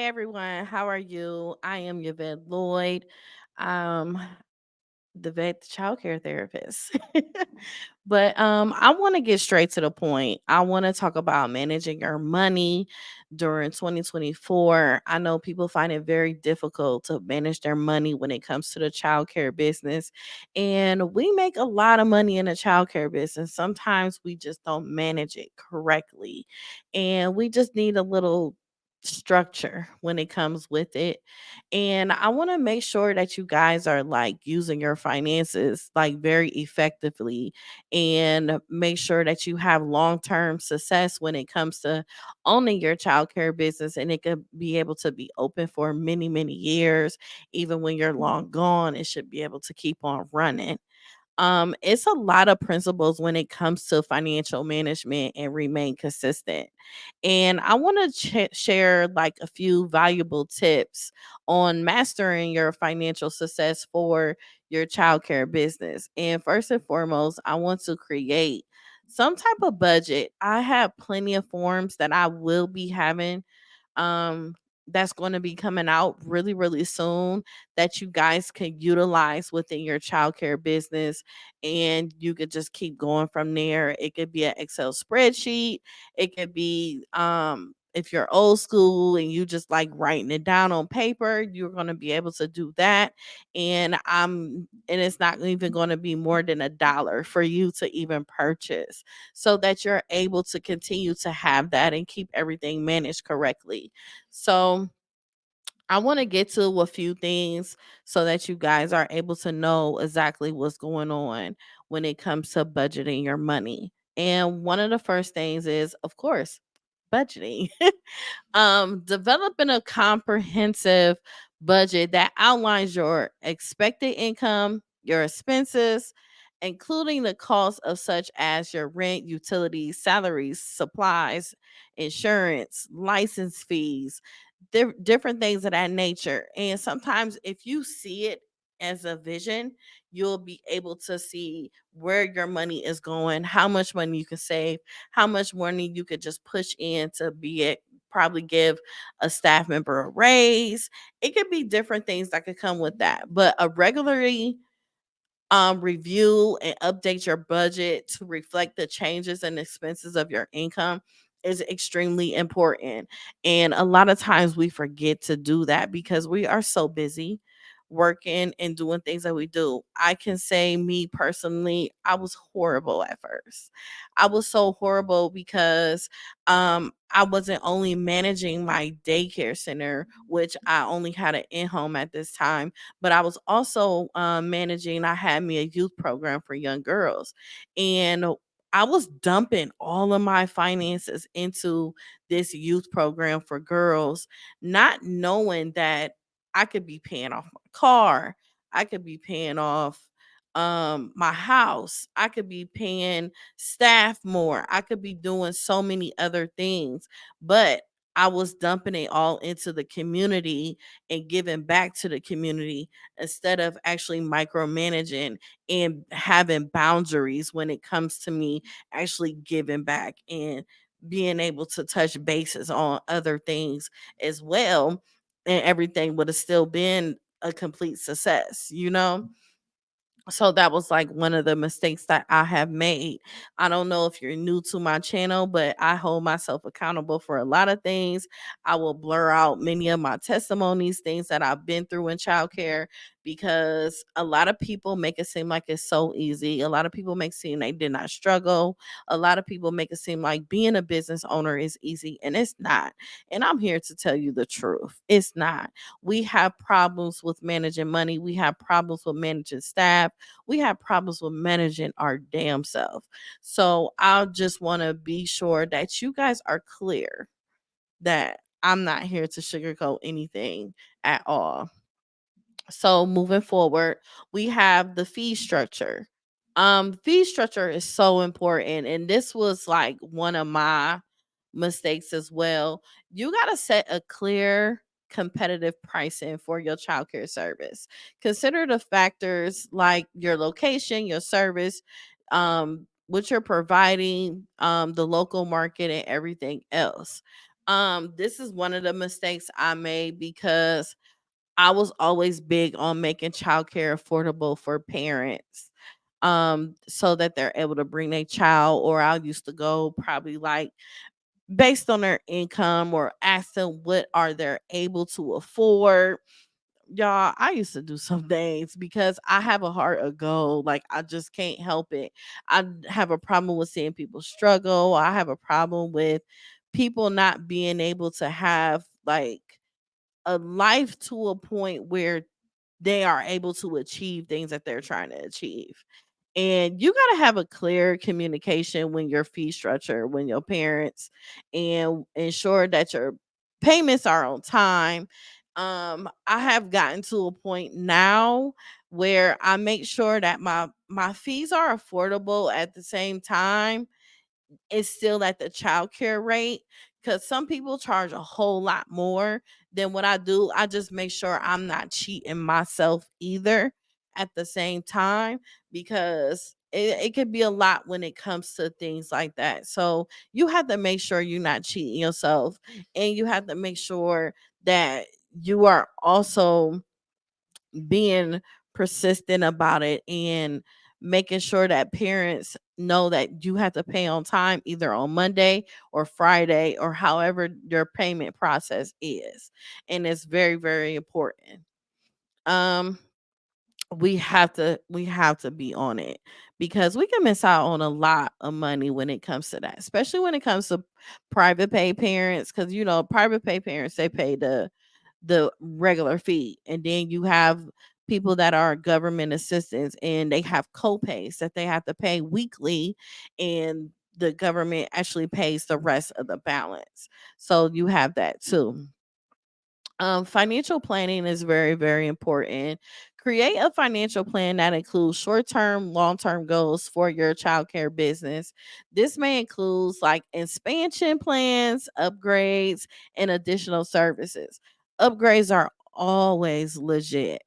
Hey everyone, how are you? I am Yvette Lloyd, um, the childcare therapist. But I want to get straight to the point. I want to talk about managing your money during 2024. I know people find it very difficult to manage their money when it comes to the childcare business. And we make a lot of money in the childcare business. Sometimes we just don't manage it correctly. And we just need a little structure when it comes with it. And I want to make sure that you guys are like using your finances like very effectively and make sure that you have long-term success when it comes to owning your childcare business, and it could be able to be open for many, many years. Even when you're long gone, it should be able to keep on running. It's a lot of principles when it comes to financial management and remain consistent. And I want to share like a few valuable tips on mastering your financial success for your childcare business. And first and foremost, I want to create some type of budget. I have plenty of forms that I will be having um that's going to be coming out really, really soon that you guys can utilize within your childcare business, and you could just keep going from there. It could be an Excel spreadsheet. It could be if you're old school and you just like writing it down on paper, you're going to be able to do that. And it's not even going to be more than $1 for you to even purchase, so that you're able to continue to have that and keep everything managed correctly. So I want to get to a few things so that you guys are able to know exactly what's going on when it comes to budgeting your money. And one of the first things is, of course, budgeting. Developing a comprehensive budget that outlines your expected income, your expenses, including the costs of such as your rent, utilities, salaries, supplies, insurance, license fees, different things of that nature. And sometimes if you see it as a vision, you'll be able to see where your money is going, how much money you can save, how much money you could just push in to be it, probably give a staff member a raise. It could be different things that could come with that. But a regularly review and update your budget to reflect the changes and expenses of your income is extremely important. And a lot of times we forget to do that because we are so busy working and doing things that we do. I can say, me personally, I was horrible at first. I was so horrible because I wasn't only managing my daycare center, which I only had an in-home at this time, but I was also managing. I had me a youth program for young girls, and I was dumping all of my finances into this youth program for girls, not knowing that I could be paying off my car, I could be paying off my house, I could be paying staff more, I could be doing so many other things, but I was dumping it all into the community and giving back to the community instead of actually micromanaging and having boundaries when it comes to me actually giving back and being able to touch bases on other things as well. And everything would have still been a complete success, you know? So that was like one of the mistakes that I have made. I don't know if you're new to my channel, but I hold myself accountable for a lot of things. I will blur out many of my testimonies, things that I've been through in childcare, because a lot of people make it seem like it's so easy. A lot of people make it seem they did not struggle. A lot of people make it seem like being a business owner is easy, and it's not. And I'm here to tell you the truth. It's not. We have problems with managing money. We have problems with managing staff. We have problems with managing our damn self. So I just want to be sure that you guys are clear that I'm not here to sugarcoat anything at all. So moving forward, we have the fee structure. Fee structure is so important, and this was like one of my mistakes as well. You got to set a clear competitive pricing for your childcare service. Consider the factors like your location, your service, what you're providing, the local market, and everything else. This is one of the mistakes I made because I was always big on making childcare affordable for parents. So that they're able to bring their child, or I used to go probably like based on their income or ask them what are they able to afford. Y'all, I used to do some things because I have a heart of gold. Like, I just can't help it. I have a problem with seeing people struggle. I have a problem with people not being able to have like a life to a point where they are able to achieve things that they're trying to achieve. And you got to have a clear communication when your fee structure, when your parents, and ensure that your payments are on time. I have gotten to a point now where I make sure that my fees are affordable at the same time is still at the childcare rate, because some people charge a whole lot more than what I do. I just make sure I'm not cheating myself either at the same time, because it could be a lot when it comes to things like that. So you have to make sure you're not cheating yourself, and you have to make sure that you are also being persistent about it, and making sure that parents know that you have to pay on time, either on Monday or Friday, or however your payment process is. And it's very, very important. Um we have to be on it, because we can miss out on a lot of money when it comes to that, especially when it comes to private pay parents, because private pay parents, they pay the regular fee. And then you have people that are government assistants, and they have co-pays that they have to pay weekly, and the government actually pays the rest of the balance. So you have that too. Financial planning is very, very important. Create a financial plan that includes short term, long term goals for your childcare business. This may include like expansion plans, upgrades, and additional services. Upgrades are always legit.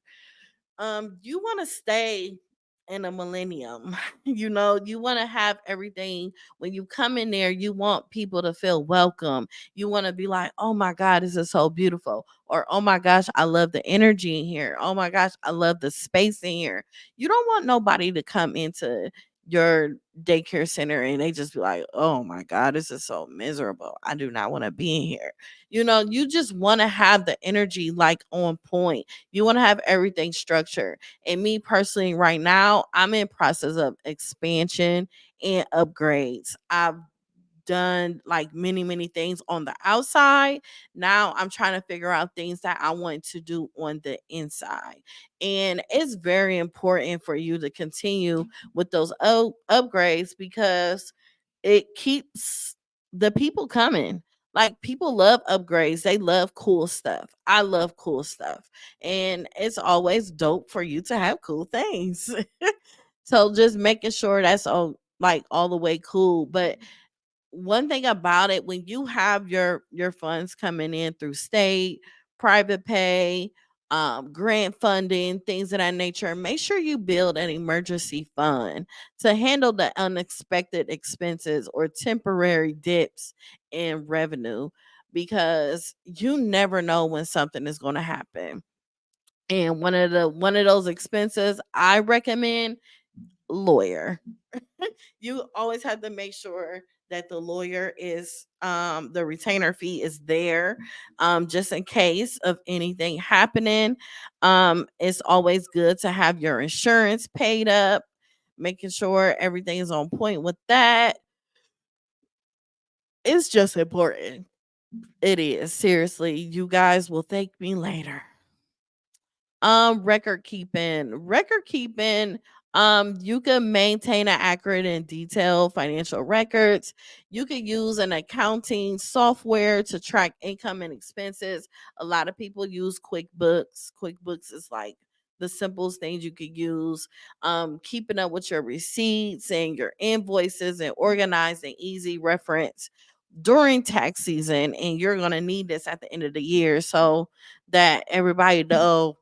You want to stay in a millennium. You want to have everything. When you come in there, you want people to feel welcome. You want to be like, oh my God, this is so beautiful, or oh my gosh, I love the energy in here, oh my gosh, I love the space in here. You don't want nobody to come into your daycare center and they just be like, oh my God, this is so miserable, I do not want to be in here. You just want to have the energy like on point. You want to have everything structured. And me personally, right now, I'm in process of expansion and upgrades. I've done like many, many things on the outside. Now I'm trying to figure out things that I want to do on the inside. And it's very important for you to continue with those upgrades, because it keeps the people coming. Like, people love upgrades. They love cool stuff. I love cool stuff. And it's always dope for you to have cool things. So just making sure that's all the way cool. But one thing about it, when you have your funds coming in through state, private pay, grant funding, things of that nature, make sure you build an emergency fund to handle the unexpected expenses or temporary dips in revenue, because you never know when something is going to happen. And one of those expenses I recommend, lawyer. You always have to make sure that the lawyer is the retainer fee is there, just in case of anything happening. It's always good to have your insurance paid up, making sure everything is on point with that. It's just important. It is, seriously. You guys will thank me later. Record keeping, you can maintain an accurate and detailed financial records. You can use an accounting software to track income and expenses. A lot of people use QuickBooks is like the simplest things you could use. Keeping up with your receipts and your invoices, and organizing easy reference during tax season. And you're going to need this at the end of the year, so that everybody know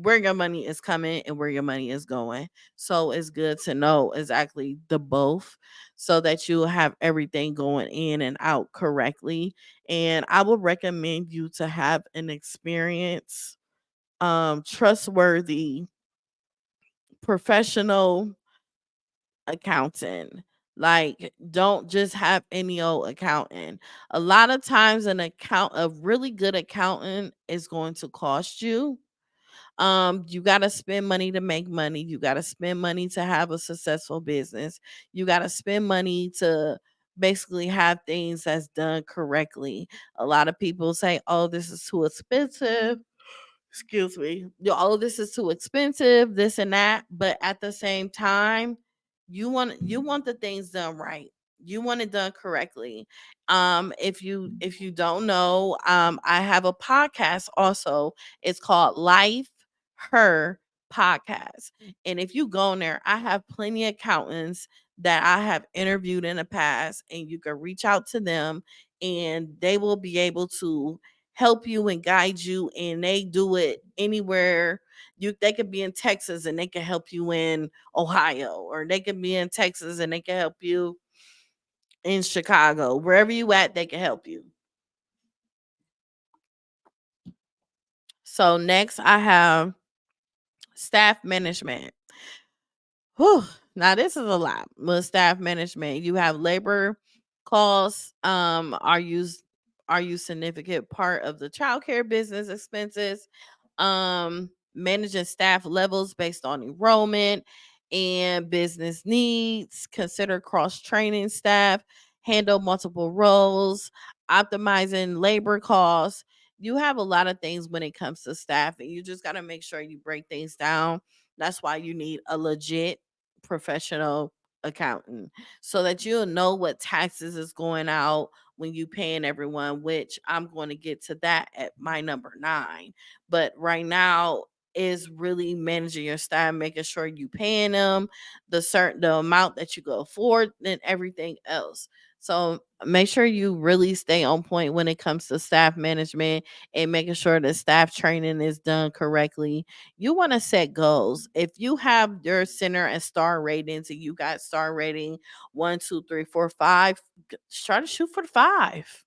where your money is coming and where your money is going. So it's good to know exactly the both so that you have everything going in and out correctly. And I would recommend you to have an experienced, trustworthy, professional accountant. Like, don't just have any old accountant. A lot of times a really good accountant is going to cost you. You got to spend money to make money. You got to spend money to have a successful business. You got to spend money to basically have things that's done correctly. A lot of people say, "Oh, this is too expensive." Excuse me. Oh, this is too expensive, this and that. But at the same time, you want the things done right. You want it done correctly. If you don't know, I have a podcast also. It's called Life Her Podcast. And if you go in there, I have plenty of accountants that I have interviewed in the past, and you can reach out to them and they will be able to help you and guide you, and they do it anywhere. They could be in Texas and they can help you in Ohio, or they could be in Texas and they can help you in Chicago. Wherever you at, they can help you. So next I have staff management. Whew. Now this is a lot with staff management. You have labor costs. Are you significant part of the childcare business expenses? Managing staff levels based on enrollment and business needs. Consider cross training staff. Handle multiple roles. Optimizing labor costs. You have a lot of things when it comes to staff, and you just got to make sure you break things down. That's why you need a legit professional accountant so that you'll know what taxes is going out when you paying everyone, which I'm going to get to that at my number 9. But right now is really managing your staff, making sure you paying them the amount that you can afford and everything else. So make sure you really stay on point when it comes to staff management and making sure that staff training is done correctly. You want to set goals. If you have your center and star ratings and you got star rating 1, 2, 3, 4, 5, try to shoot for the 5.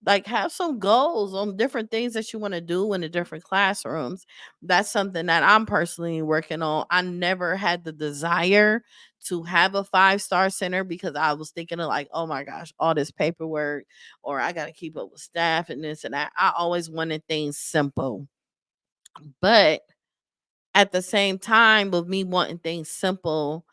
Like, have some goals on different things that you want to do in the different classrooms. That's something that I'm personally working on. I never had the desire to have a 5-star center because I was thinking of like, oh my gosh, all this paperwork, or I got to keep up with staff and this and that. I always wanted things simple. But at the same time, with me wanting things simple,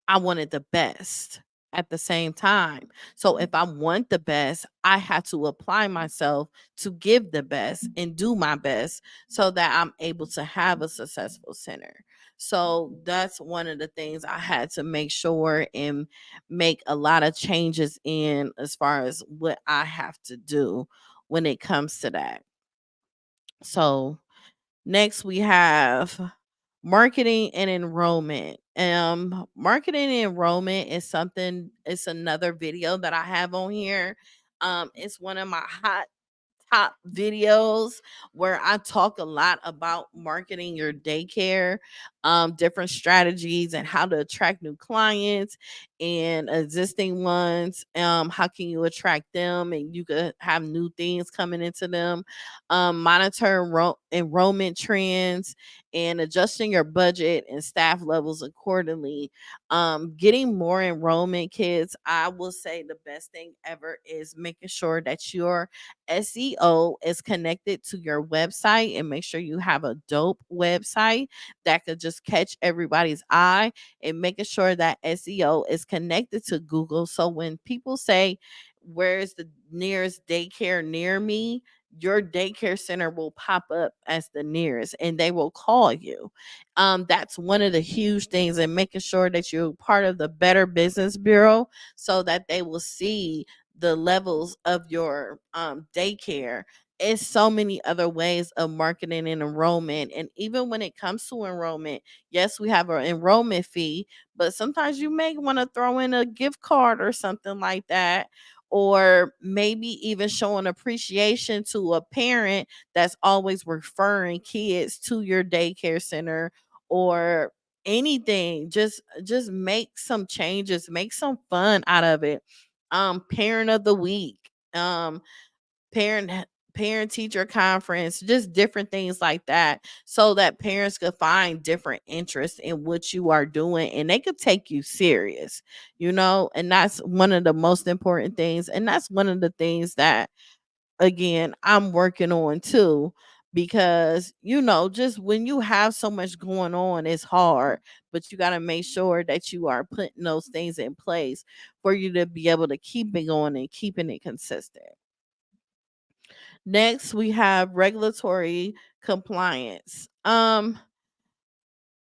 I wanted the best at the same time. So if I want the best, I have to apply myself to give the best and do my best so that I'm able to have a successful center. So that's one of the things I had to make sure and make a lot of changes in as far as what I have to do when it comes to that. So next we have marketing and enrollment. Marketing and enrollment is something, it's another video that I have on here. It's one of my hot top videos where I talk a lot about marketing your daycare, different strategies and how to attract new clients and existing ones. How can you attract them and you could have new things coming into them? Monitor enrollment trends and adjusting your budget and staff levels accordingly. Getting more enrollment kids, I will say the best thing ever is making sure that your SEO is connected to your website, and make sure you have a dope website that could just catch everybody's eye, and making sure that SEO is connected to Google. So when people say, where's the nearest daycare near me? Your daycare center will pop up as the nearest and they will call you. That's one of the huge things, and making sure that you're part of the Better Business Bureau so that they will see the levels of your daycare. It's so many other ways of marketing and enrollment. And even when it comes to enrollment, yes, we have an enrollment fee, but sometimes you may want to throw in a gift card or something like that, or maybe even showing appreciation to a parent that's always referring kids to your daycare center or anything. Just make some changes, make some fun out of it. Parent of the week, parent parent teacher conference, just different things like that, so that parents could find different interests in what you are doing and they could take you serious, and that's one of the most important things, and that's one of the things that, again, I'm working on too, because just when you have so much going on, it's hard, but you got to make sure that you are putting those things in place for you to be able to keep it going and keeping it consistent. Next, we have regulatory compliance.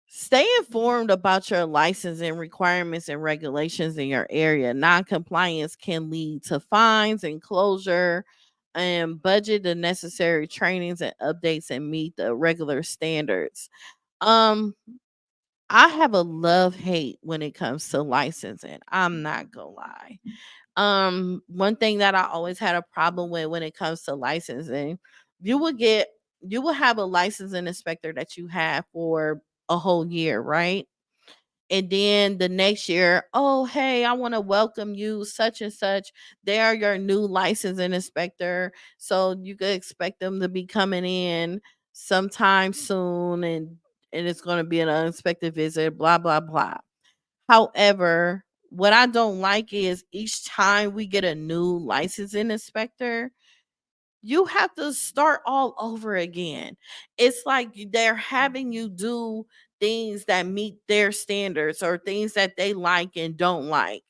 Stay informed about your licensing requirements and regulations in your area. Non-compliance can lead to fines and closure, and budget the necessary trainings and updates and meet the regular standards. Um, I have a love hate when it comes to licensing. I'm not gonna lie. One thing that I always had a problem with when it comes to licensing, you will get you will have a licensing inspector that you have for a whole year, right? And then the next year, oh, hey, I want to welcome you, such and such. They are your new licensing inspector. So you could expect them to be coming in sometime soon, and it's going to be an unexpected visit, blah, blah, blah. However, what I don't like is each time we get a new licensing inspector, you have to start all over again. It's like they're having you do things that meet their standards or things that they like and don't like.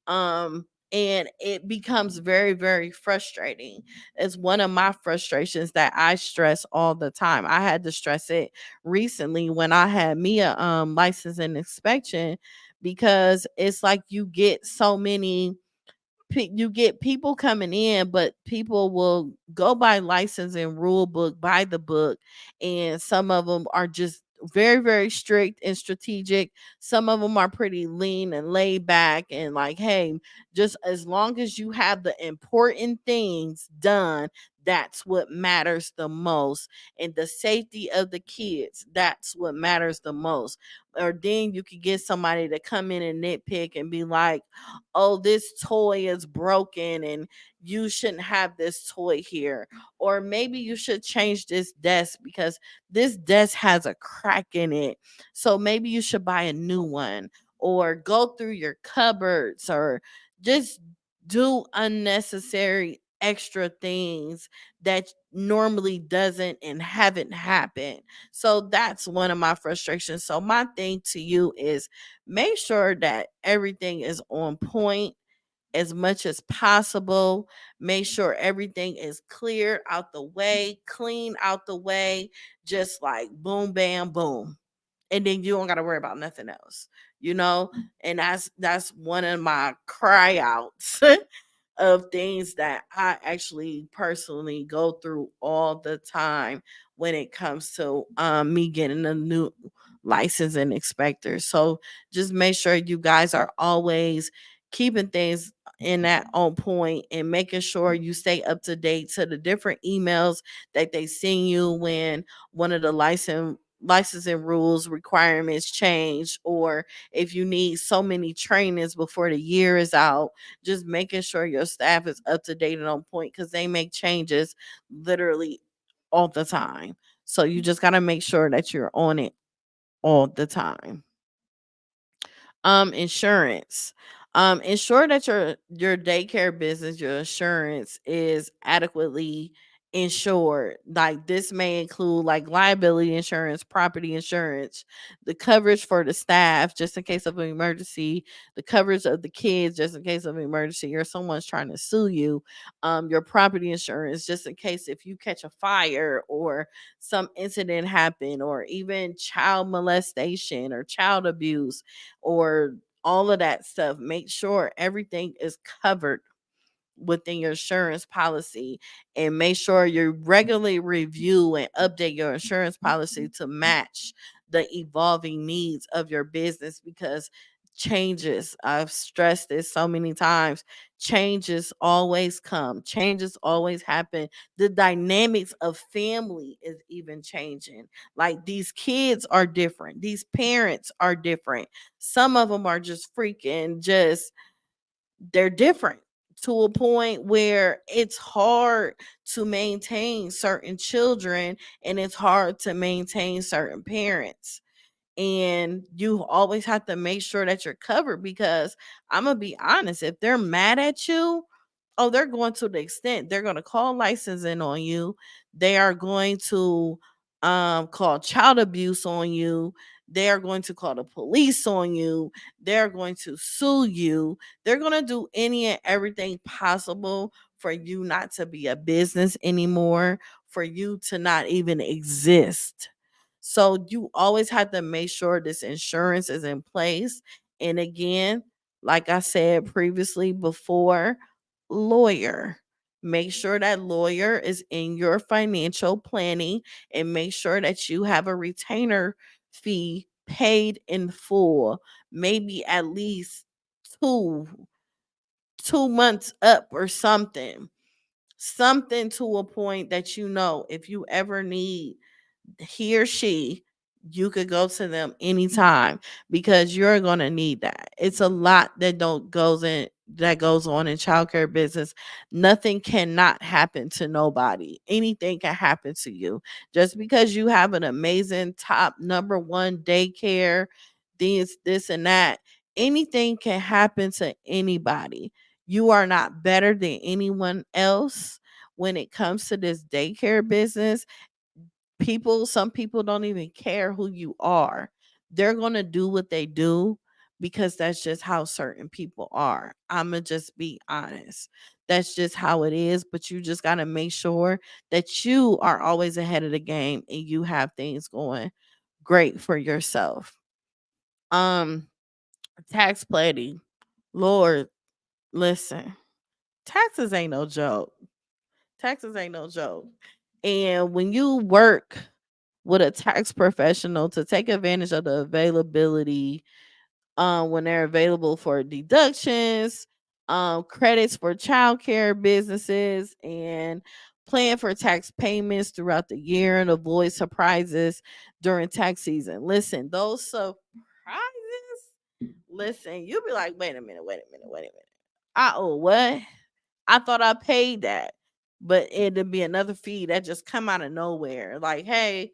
And it becomes very, very frustrating. It's one of my frustrations that I stress all the time. I had to stress it recently when I had me a license and inspection, because it's like you get so many you get people coming in, but people will go by license and rule book, by the book, and some of them are just very, very strict and strategic. Some of them are pretty lean and laid back and like, hey, just as long as you have the important things done, that's what matters the most. And the safety of the kids, that's what matters the most. Or then you could get somebody to come in and nitpick and be like, oh, this toy is broken and you shouldn't have this toy here. Or maybe you should change this desk because this desk has a crack in it. So maybe you should buy a new one, or go through your cupboards, or just do unnecessary extra things that normally doesn't and haven't happened. So that's one of my frustrations. So my thing to you is, make sure that everything is on point as much as possible. Make sure everything is clear out the way, clean out the way, just like boom, bam, boom. And then you don't got to worry about nothing else, you know? And that's one of my cry outs of things that I actually personally go through all the time when it comes to me getting a new license and inspector. So just make sure you guys are always keeping things in that on point and making sure you stay up to date to the different emails that they send you when one of the licensing rules requirements change, or if you need so many trainings before the year is out, just making sure your staff is up to date and on point, because they make changes literally all the time. So you just got to make sure that you're on it all the time. Insurance. Ensure that your daycare business, your insurance is adequately insured. Like, this may include like liability insurance, property insurance, the coverage for the staff just in case of an emergency, the coverage of the kids just in case of an emergency or someone's trying to sue you, your property insurance just in case if you catch a fire or some incident happen, or even child molestation or child abuse, or all of that stuff. Make sure everything is covered within your insurance policy, and make sure you regularly review and update your insurance policy to match the evolving needs of your business, because changes. I've stressed this so many times. Changes always come. Changes always happen. The dynamics of family is even changing. Like these kids are different. These parents are different. Some of them are just freaking just they're different to a point where it's hard to maintain certain children and it's hard to maintain certain parents, and you always have to make sure that you're covered because I'm gonna be honest, if they're mad at you, oh, they're going to the extent they're going to call licensing on you. They are going to call child abuse on you. They are going to call the police on you. They're going to sue you. They're going to do any and everything possible for you not to be a business anymore, for you to not even exist. So you always have to make sure this insurance is in place. And again, like I said previously before, lawyer. Make sure that lawyer is in your financial planning and make sure that you have a retainer fee paid in full, maybe at least two 2 months up or something. Something to a point that you know if you ever need he or she, you could go to them anytime because you're gonna need that. It's a lot that goes on in childcare business. Nothing cannot happen to nobody. Anything can happen to you. Just because you have an amazing top number one daycare, this and that, anything can happen to anybody. You are not better than anyone else when it comes to this daycare business. Some people don't even care who you are. They're going to do what they do because that's just how certain people are. I'm going to just be honest. That's just how it is, but you just got to make sure that you are always ahead of the game and you have things going great for yourself. Um Tax planning. Lord, listen. Taxes ain't no joke. Taxes ain't no joke. And when you work with a tax professional to take advantage of the availability when they're available for deductions, credits for childcare businesses, and plan for tax payments throughout the year and avoid surprises during tax season. Listen, those surprises, listen, you'll be like, wait a minute, wait a minute, wait a minute. I owe what? I thought I paid that. But it'd be another fee that just come out of nowhere. Like, hey,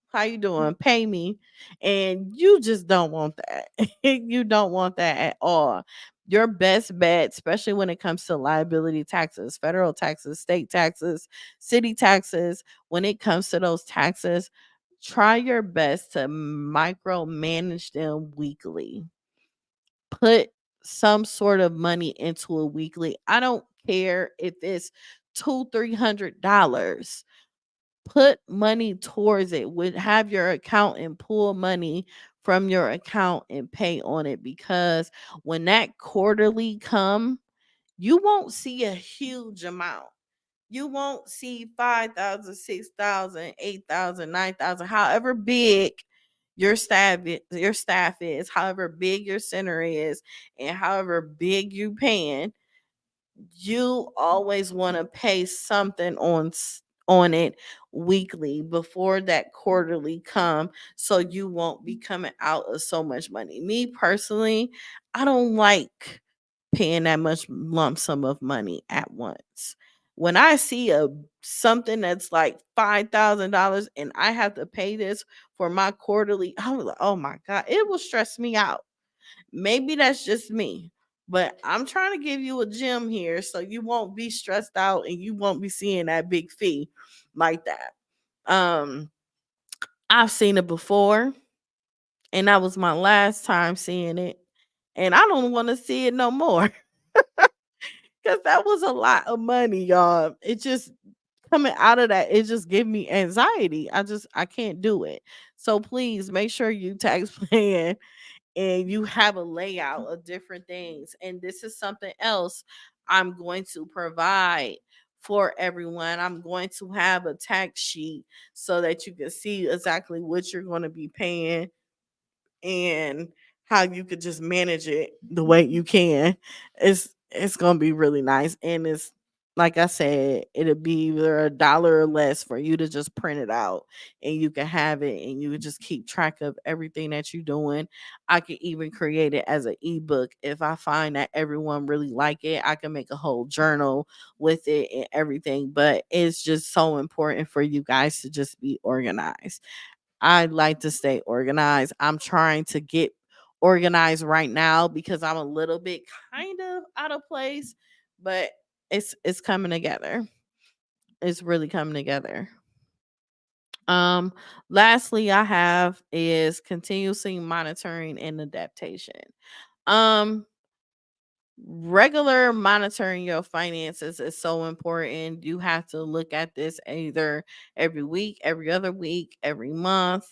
how you doing? Pay me. And you just don't want that. You don't want that at all. Your best bet, especially when it comes to liability taxes, federal taxes, state taxes, city taxes, when it comes to those taxes, try your best to micromanage them weekly. Put some sort of money into a weekly. I don't care if it's $200-300. Put money towards it. Would have your accountant pull money from your account and pay on it, because when that quarterly come, you won't see a huge amount. You won't see 5,000, 6,000, 8,000, 9,000, however big your staff is, however big your center is, and however big you paying. You always want to pay something on it weekly before that quarterly come, so you won't be coming out of so much money. Me personally, I don't like paying that much lump sum of money at once. When I see a something that's like $5,000 and I have to pay this for my quarterly, I was like, oh my God, it will stress me out. Maybe that's just me, but I'm trying to give you a gem here so you won't be stressed out and you won't be seeing that big fee like that. Um, I've seen it before, and that was my last time seeing it, and I don't want to see it no more because that was a lot of money, y'all. It just coming out of that, it just gave me anxiety. I can't do it. So please make sure you tax plan and you have a layout of different things. And this is something else I'm going to provide for everyone. I'm going to have a tax sheet so that you can see exactly what you're going to be paying and how you could just manage it the way you can. It's gonna be really nice, and it's like I said, it'll be either a dollar or less for you to just print it out, and you can have it, and you can just keep track of everything that you're doing. I could even create it as an ebook if I find that everyone really like it. I can make a whole journal with it and everything, but it's just so important for you guys to just be organized. I like to stay organized. I'm trying to get organized right now because I'm a little bit kind of out of place, but it's coming together. It's really coming together. Um Lastly I have is continuously monitoring and adaptation. Um Regular monitoring your finances is so important. You have to look at this either every week, every other week, every month.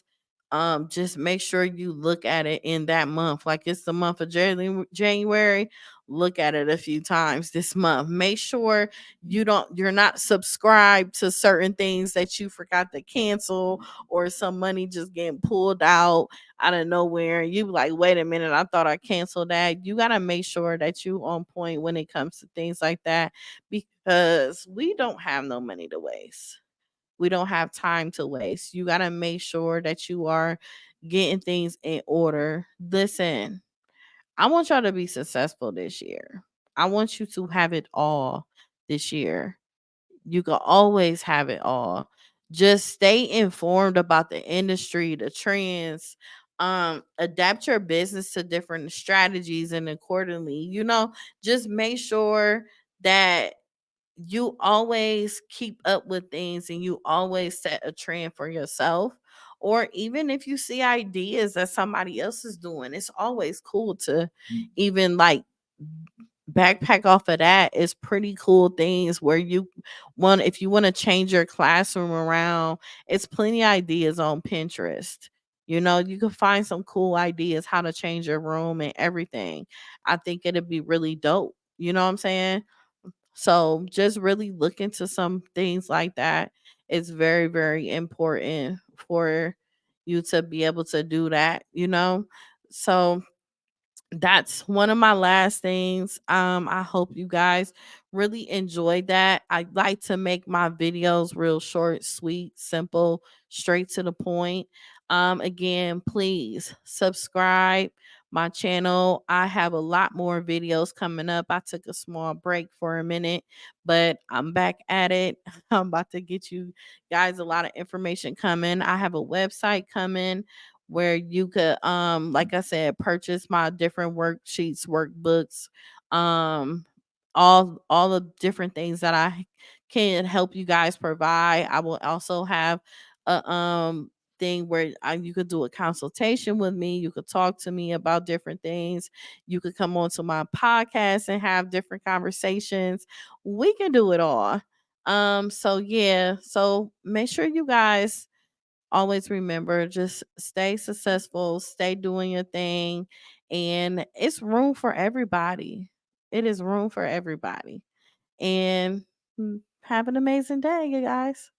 Just make sure you look at it in that month. Like it's the month of January. Look at it a few times this month. Make sure you're not subscribed to certain things that you forgot to cancel, or some money just getting pulled out of nowhere. You be like, wait a minute, I thought I canceled that. You gotta make sure that you on point when it comes to things like that, because we don't have no money to waste. We don't have time to waste. You gotta make sure that you are getting things in order. Listen, I want y'all to be successful this year. I want you to have it all this year. You can always have it all. Just stay informed about the industry, the trends. Adapt your business to different strategies and accordingly. Just make sure that you always keep up with things and you always set a trend for yourself. Or even if you see ideas that somebody else is doing, it's always cool to even like backpack off of that. Is pretty cool things where you want, if you want to change your classroom around, it's plenty ideas on Pinterest. You can find some cool ideas how to change your room and everything. I think it'd be really dope. You know what I'm saying? So just really look into some things like that. It's very, very important for you to be able to do that. So that's one of my last things. I hope you guys really enjoyed that. I like to make my videos real short, sweet, simple, straight to the point. Again, please subscribe my channel. I have a lot more videos coming up. I took a small break for a minute, but I'm back at it. I'm about to get you guys a lot of information coming. I have a website coming where you could, like I said, purchase my different worksheets, workbooks, um all the different things that I can help you guys provide. I will also have a thing where you could do a consultation with me. You could talk to me about different things. You could come onto my podcast and have different conversations. We can do it all. So yeah, so make sure you guys always remember, just stay successful, stay doing your thing, and it's room for everybody. It is room for everybody. And have an amazing day, you guys.